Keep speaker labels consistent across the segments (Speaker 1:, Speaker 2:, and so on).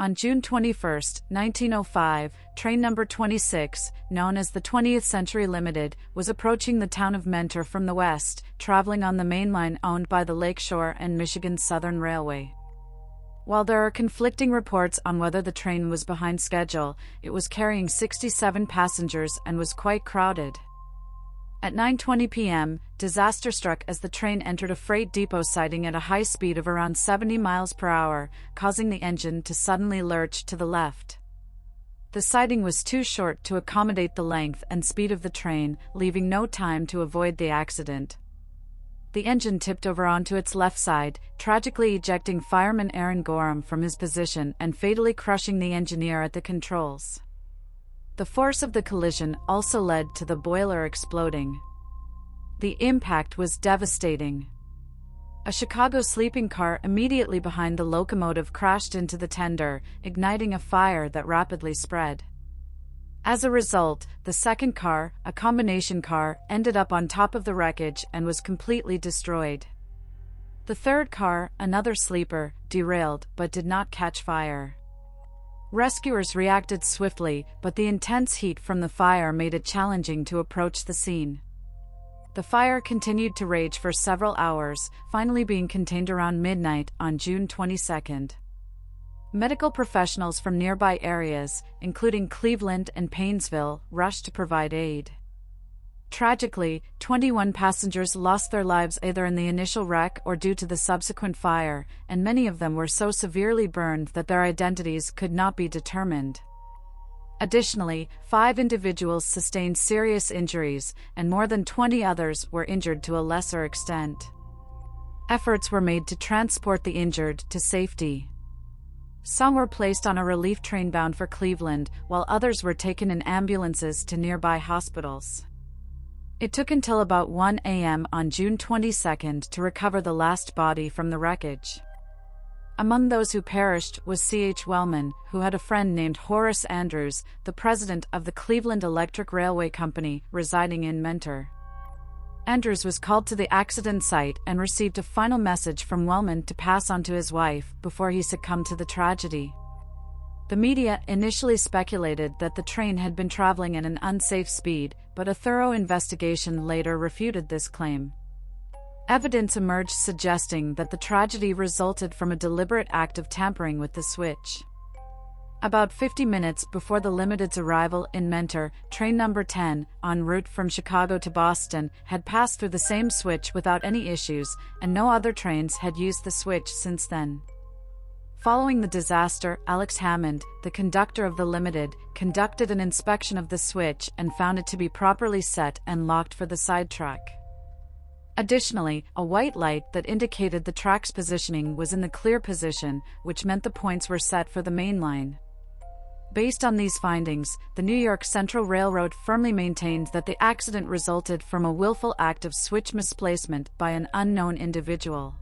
Speaker 1: On June 21, 1905, train number 26, known as the 20th Century Limited, was approaching the town of Mentor from the west, traveling on the main line owned by the Lakeshore and Michigan Southern Railway. While there are conflicting reports on whether the train was behind schedule, it was carrying 67 passengers and was quite crowded. At 9:20 p.m., disaster struck as the train entered a freight depot siding at a high speed of around 70 miles per hour, causing the engine to suddenly lurch to the left. The siding was too short to accommodate the length and speed of the train, leaving no time to avoid the accident. The engine tipped over onto its left side, tragically ejecting fireman Aaron Gorham from his position and fatally crushing the engineer at the controls. The force of the collision also led to the boiler exploding. The impact was devastating. A Chicago sleeping car immediately behind the locomotive crashed into the tender, igniting a fire that rapidly spread. As a result, the second car, a combination car, ended up on top of the wreckage and was completely destroyed. The third car, another sleeper, derailed but did not catch fire. Rescuers reacted swiftly, but the intense heat from the fire made it challenging to approach the scene. The fire continued to rage for several hours, finally being contained around midnight on June 22. Medical professionals from nearby areas, including Cleveland and Painesville, rushed to provide aid. Tragically, 21 passengers lost their lives either in the initial wreck or due to the subsequent fire, and many of them were so severely burned that their identities could not be determined. Additionally, 5 individuals sustained serious injuries, and more than 20 others were injured to a lesser extent. Efforts were made to transport the injured to safety. Some were placed on a relief train bound for Cleveland, while others were taken in ambulances to nearby hospitals. It took until about 1 a.m. on June 22 to recover the last body from the wreckage. Among those who perished was C.H. Wellman, who had a friend named Horace Andrews, the president of the Cleveland Electric Railway Company, residing in Mentor. Andrews was called to the accident site and received a final message from Wellman to pass on to his wife before he succumbed to the tragedy. The media initially speculated that the train had been traveling at an unsafe speed, but a thorough investigation later refuted this claim. Evidence emerged suggesting that the tragedy resulted from a deliberate act of tampering with the switch. About 50 minutes before the Limited's arrival in Mentor, train number 10, en route from Chicago to Boston, had passed through the same switch without any issues, and no other trains had used the switch since then. Following the disaster, Alex Hammond, the conductor of the Limited, conducted an inspection of the switch and found it to be properly set and locked for the side track. Additionally, a white light that indicated the track's positioning was in the clear position, which meant the points were set for the main line. Based on these findings, the New York Central Railroad firmly maintained that the accident resulted from a willful act of switch misplacement by an unknown individual.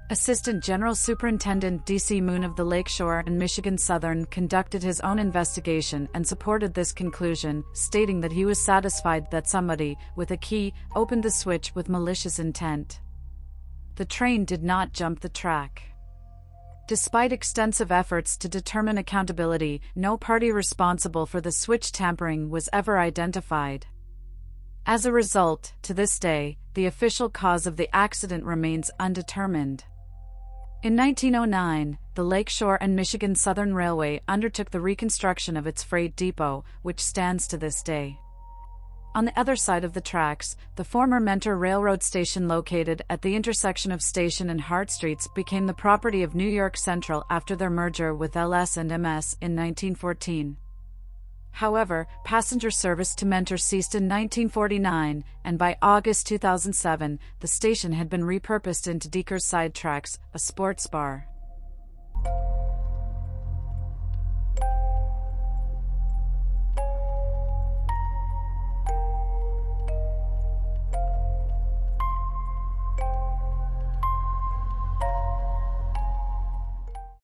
Speaker 1: Assistant General Superintendent D.C. Moon of the Lakeshore and Michigan Southern conducted his own investigation and supported this conclusion, stating that he was satisfied that somebody, with a key, opened the switch with malicious intent. The train did not jump the track. Despite extensive efforts to determine accountability, no party responsible for the switch tampering was ever identified. As a result, to this day, the official cause of the accident remains undetermined. In 1909, the Lakeshore and Michigan Southern Railway undertook the reconstruction of its freight depot, which stands to this day. On the other side of the tracks, the former Mentor Railroad station located at the intersection of Station and Hart Streets became the property of New York Central after their merger with LS and MS in 1914. However, passenger service to Mentor ceased in 1949, and by August 2007, the station had been repurposed into Deker's Sidetracks, a sports bar.